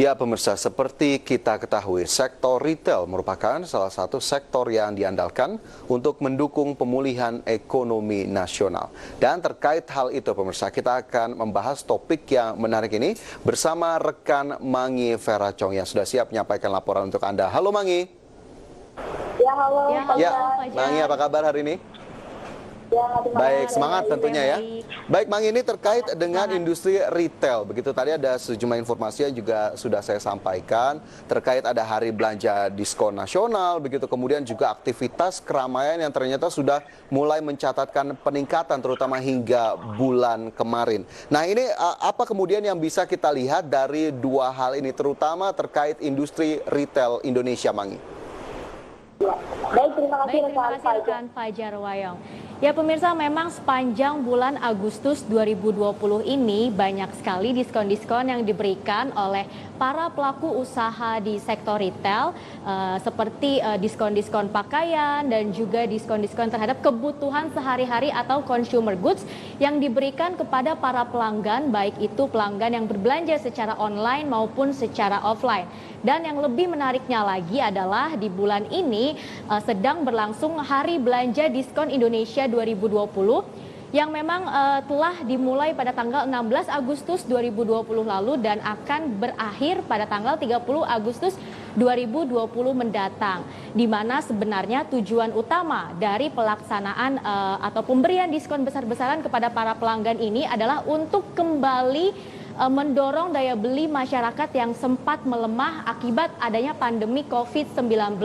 Ya, pemirsa, seperti kita ketahui, sektor retail merupakan salah satu sektor yang diandalkan untuk mendukung pemulihan ekonomi nasional. Dan terkait hal itu, pemirsa, kita akan membahas topik yang menarik ini bersama rekan Mangi Veracong yang sudah siap menyampaikan laporan untuk Anda. Halo, Mangi. Ya, halo. Ya, Mangi, apa kabar hari ini? Ya, Baik, semangat tentunya ya. Baik, Mang, ini terkait dengan Semangat. industri retail. Begitu tadi ada sejumlah informasi yang juga sudah saya sampaikan terkait ada hari belanja diskon nasional, begitu kemudian juga aktivitas keramaian yang ternyata sudah mulai mencatatkan peningkatan terutama hingga bulan kemarin. Nah, ini apa kemudian yang bisa kita lihat dari dua hal ini terutama terkait industri retail Indonesia, Mangi? Ya. Baik, terima kasih rekan Fajar Wayong. Ya pemirsa, memang sepanjang bulan Agustus 2020 ini banyak sekali diskon-diskon yang diberikan oleh para pelaku usaha di sektor retail seperti diskon-diskon pakaian dan juga diskon-diskon terhadap kebutuhan sehari-hari atau consumer goods yang diberikan kepada para pelanggan, baik itu pelanggan yang berbelanja secara online maupun secara offline. Dan yang lebih menariknya lagi adalah di bulan ini sedang berlangsung Hari Belanja Diskon Indonesia 2020 yang memang telah dimulai pada tanggal 16 Agustus 2020 lalu dan akan berakhir pada tanggal 30 Agustus 2020 mendatang. Di mana sebenarnya tujuan utama dari pelaksanaan atau pemberian diskon besar-besaran kepada para pelanggan ini adalah untuk kembali mendorong daya beli masyarakat yang sempat melemah akibat adanya pandemi COVID-19.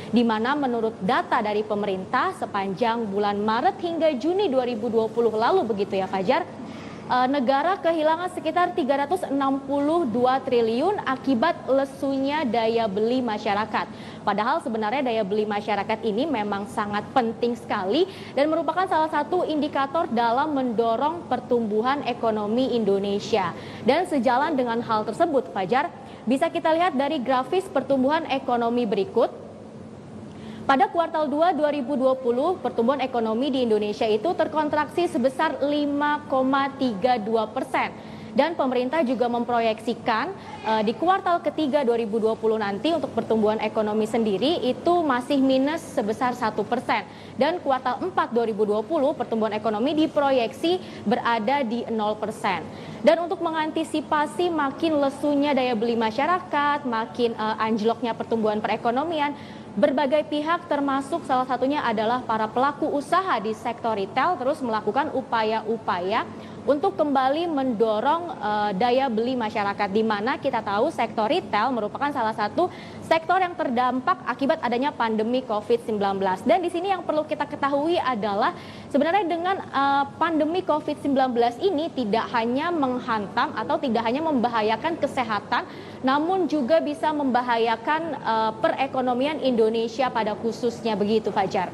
Di mana menurut data dari pemerintah sepanjang bulan Maret hingga Juni 2020 lalu begitu ya Fajar, negara kehilangan sekitar 362 triliun akibat lesunya daya beli masyarakat. Padahal sebenarnya daya beli masyarakat ini memang sangat penting sekali dan merupakan salah satu indikator dalam mendorong pertumbuhan ekonomi Indonesia. Dan sejalan dengan hal tersebut, Fajar, bisa kita lihat dari grafis pertumbuhan ekonomi berikut. Pada kuartal 2 2020, pertumbuhan ekonomi di Indonesia itu terkontraksi sebesar 5,32%. Dan pemerintah juga memproyeksikan di kuartal ketiga 2020 nanti untuk pertumbuhan ekonomi sendiri itu masih minus sebesar 1%. Dan kuartal 4 2020 pertumbuhan ekonomi diproyeksi berada di 0%. Dan untuk mengantisipasi makin lesunya daya beli masyarakat, makin anjloknya pertumbuhan perekonomian, berbagai pihak termasuk salah satunya adalah para pelaku usaha di sektor retail terus melakukan upaya-upaya untuk kembali mendorong daya beli masyarakat, di mana kita tahu sektor retail merupakan salah satu sektor yang terdampak akibat adanya pandemi COVID-19. Dan di sini yang perlu kita ketahui adalah sebenarnya dengan pandemi COVID-19 ini tidak hanya menghantam atau tidak hanya membahayakan kesehatan, namun juga bisa membahayakan perekonomian Indonesia pada khususnya, begitu Fajar.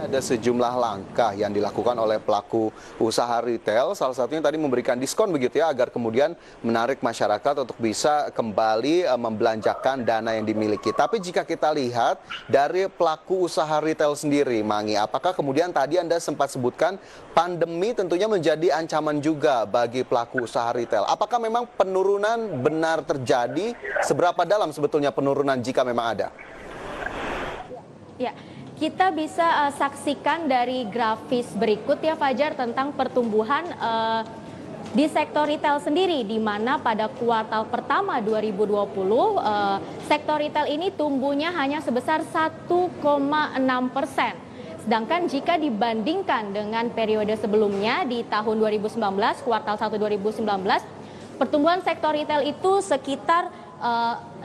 Ada sejumlah langkah yang dilakukan oleh pelaku usaha retail, salah satunya tadi memberikan diskon begitu ya, agar kemudian menarik masyarakat untuk bisa kembali membelanjakan dana yang dimiliki. Tapi jika kita lihat dari pelaku usaha retail sendiri, Mangi, apakah kemudian tadi Anda sempat sebutkan pandemi tentunya menjadi ancaman juga bagi pelaku usaha retail. Apakah memang penurunan benar terjadi? Seberapa dalam sebetulnya penurunan jika memang ada? Ya. Kita bisa saksikan dari grafis berikut ya Fajar tentang pertumbuhan di sektor retail sendiri, di mana pada kuartal pertama 2020 sektor retail ini tumbuhnya hanya sebesar 1,6%. Sedangkan jika dibandingkan dengan periode sebelumnya di tahun 2019, kuartal 1 2019, pertumbuhan sektor retail itu sekitar 6,8%,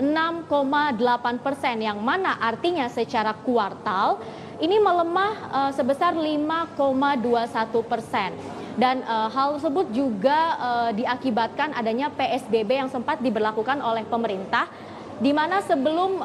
yang mana artinya secara kuartal ini melemah sebesar 5,21%. Dan hal tersebut juga diakibatkan adanya PSBB yang sempat diberlakukan oleh pemerintah, di mana sebelum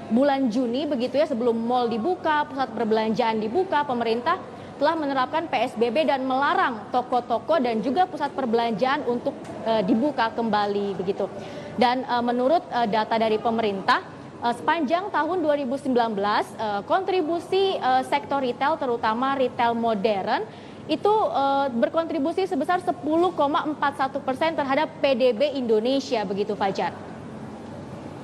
bulan Juni begitu ya, sebelum mal dibuka, pusat perbelanjaan dibuka, pemerintah telah menerapkan PSBB dan melarang toko-toko dan juga pusat perbelanjaan untuk dibuka kembali begitu. Dan menurut data dari pemerintah, sepanjang tahun 2019 kontribusi sektor retail terutama retail modern itu berkontribusi sebesar 10,41% terhadap PDB Indonesia, begitu Fajar.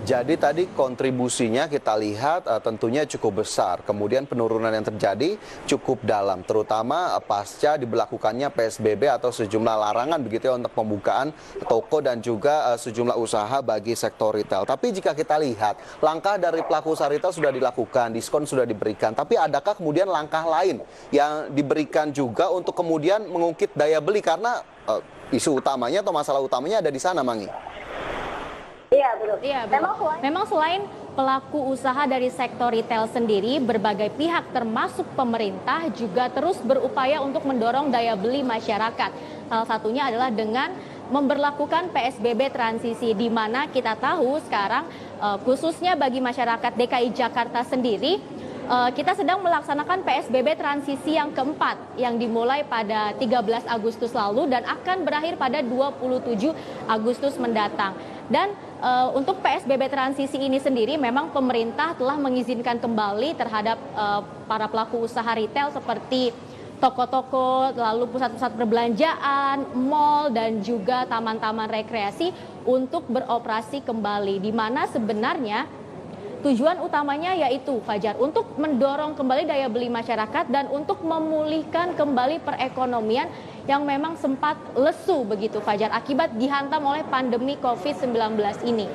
Jadi tadi kontribusinya kita lihat tentunya cukup besar. Kemudian penurunan yang terjadi cukup dalam, terutama pasca diberlakukannya PSBB atau sejumlah larangan begitu ya untuk pembukaan toko dan juga sejumlah usaha bagi sektor retail. Tapi jika kita lihat langkah dari pelaku usaha retail sudah dilakukan, diskon sudah diberikan. Tapi adakah kemudian langkah lain yang diberikan juga untuk kemudian mengungkit daya beli, karena isu utamanya atau masalah utamanya ada di sana, Mangi? Iya, betul. Iya, memang selain pelaku usaha dari sektor retail sendiri, berbagai pihak termasuk pemerintah juga terus berupaya untuk mendorong daya beli masyarakat. Salah satunya adalah dengan memberlakukan PSBB transisi, di mana kita tahu sekarang khususnya bagi masyarakat DKI Jakarta sendiri, kita sedang melaksanakan PSBB transisi yang keempat yang dimulai pada 13 Agustus lalu dan akan berakhir pada 27 Agustus mendatang. Dan untuk PSBB transisi ini sendiri memang pemerintah telah mengizinkan kembali terhadap para pelaku usaha retail seperti toko-toko, lalu pusat-pusat perbelanjaan, mal, dan juga taman-taman rekreasi untuk beroperasi kembali, di mana sebenarnya tujuan utamanya yaitu, Fajar, untuk mendorong kembali daya beli masyarakat dan untuk memulihkan kembali perekonomian yang memang sempat lesu begitu, Fajar, akibat dihantam oleh pandemi COVID-19 ini.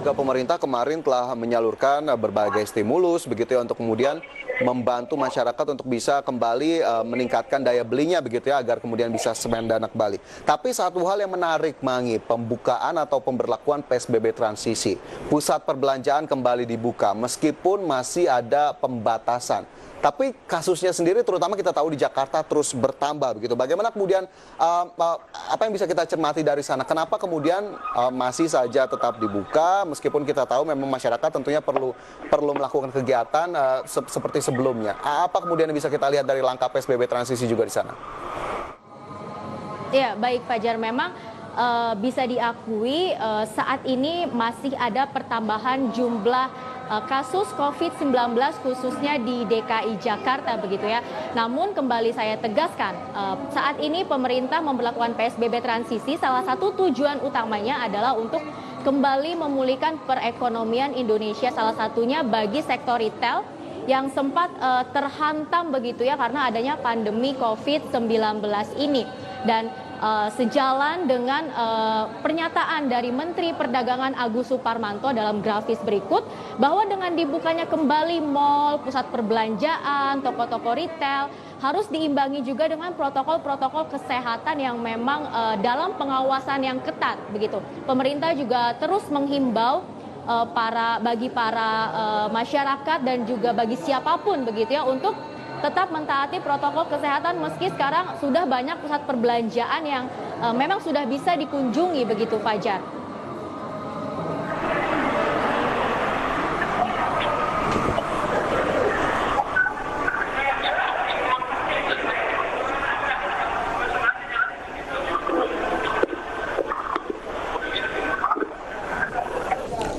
Juga pemerintah kemarin telah menyalurkan berbagai stimulus begitu ya untuk kemudian membantu masyarakat untuk bisa kembali meningkatkan daya belinya begitu ya, agar kemudian bisa semendana kembali. Tapi satu hal yang menarik, Mangi, pembukaan atau pemberlakuan PSBB transisi. Pusat perbelanjaan kembali dibuka meskipun masih ada pembatasan. Tapi kasusnya sendiri terutama kita tahu di Jakarta terus bertambah begitu. Bagaimana kemudian apa yang bisa kita cermati dari sana? Kenapa kemudian masih saja tetap dibuka meskipun kita tahu memang masyarakat tentunya perlu melakukan kegiatan seperti sebelumnya. Apa kemudian yang bisa kita lihat dari langkah PSBB transisi juga di sana? Ya, baik Fajar, memang bisa diakui saat ini masih ada pertambahan jumlah kasus COVID-19 khususnya di DKI Jakarta begitu ya. Namun kembali saya tegaskan, saat ini pemerintah memberlakukan PSBB transisi, salah satu tujuan utamanya adalah untuk kembali memulihkan perekonomian Indonesia, salah satunya bagi sektor retail yang sempat terhantam begitu ya karena adanya pandemi COVID-19 ini. Dan sejalan dengan pernyataan dari Menteri Perdagangan Agus Suparmanto dalam grafis berikut, bahwa dengan dibukanya kembali mal, pusat perbelanjaan, toko-toko retail harus diimbangi juga dengan protokol-protokol kesehatan yang memang dalam pengawasan yang ketat begitu. Pemerintah juga terus menghimbau bagi para masyarakat dan juga bagi siapapun begitu ya untuk tetap mentaati protokol kesehatan meski sekarang sudah banyak pusat perbelanjaan yang memang sudah bisa dikunjungi begitu, Fajar.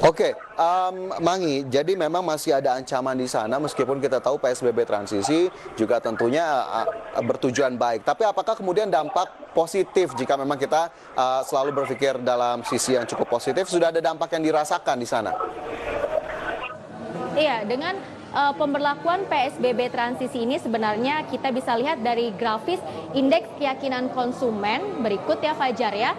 Oke, Mangi, jadi memang masih ada ancaman di sana meskipun kita tahu PSBB transisi juga tentunya bertujuan baik. Tapi apakah kemudian dampak positif jika memang kita selalu berpikir dalam sisi yang cukup positif, sudah ada dampak yang dirasakan di sana? Iya, dengan pemberlakuan PSBB transisi ini sebenarnya kita bisa lihat dari grafis indeks keyakinan konsumen berikut ya, Fajar ya.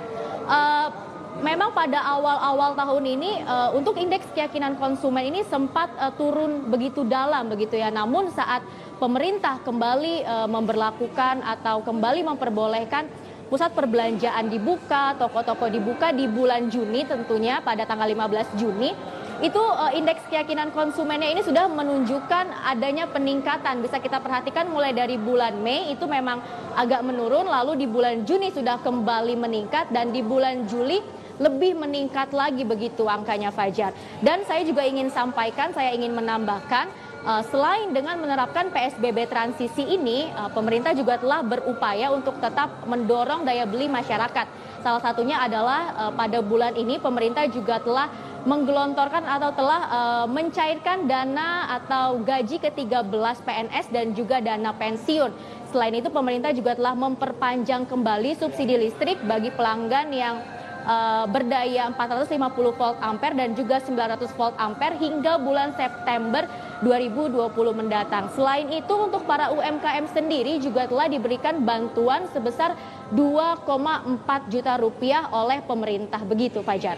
Memang pada awal-awal tahun ini untuk indeks keyakinan konsumen ini sempat turun begitu dalam begitu ya. Namun saat pemerintah kembali memberlakukan atau kembali memperbolehkan pusat perbelanjaan dibuka, toko-toko dibuka di bulan Juni tentunya pada tanggal 15 Juni, itu indeks keyakinan konsumennya ini sudah menunjukkan adanya peningkatan. Bisa kita perhatikan mulai dari bulan Mei itu memang agak menurun, lalu di bulan Juni sudah kembali meningkat dan di bulan Juli lebih meningkat lagi begitu angkanya, Fajar. Dan saya juga ingin sampaikan, saya ingin menambahkan, selain dengan menerapkan PSBB transisi ini, pemerintah juga telah berupaya untuk tetap mendorong daya beli masyarakat. Salah satunya adalah pada bulan ini pemerintah juga telah menggelontorkan atau telah mencairkan dana atau gaji ke-13 PNS dan juga dana pensiun. Selain itu, pemerintah juga telah memperpanjang kembali subsidi listrik bagi pelanggan yang berdaya 450 volt ampere dan juga 900 volt ampere hingga bulan September 2020 mendatang. Selain itu, untuk para UMKM sendiri juga telah diberikan bantuan sebesar 2,4 juta rupiah oleh pemerintah. Begitu, Fajar.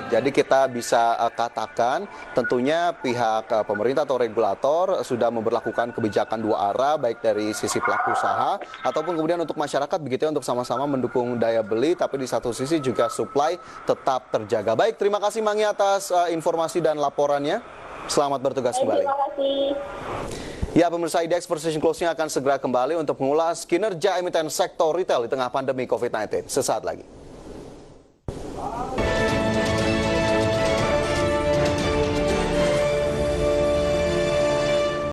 Jadi kita bisa katakan tentunya pihak pemerintah atau regulator sudah memberlakukan kebijakan dua arah, baik dari sisi pelaku usaha ataupun kemudian untuk masyarakat begitu ya, untuk sama-sama mendukung daya beli, tapi di satu sisi juga supply tetap terjaga. Baik, terima kasih Mangi atas informasi dan laporannya. Selamat bertugas kembali. Terima kasih. Ya, pemirsa, IDX Precision Closing akan segera kembali untuk mengulas kinerja emiten sektor retail di tengah pandemi COVID-19. Sesaat lagi.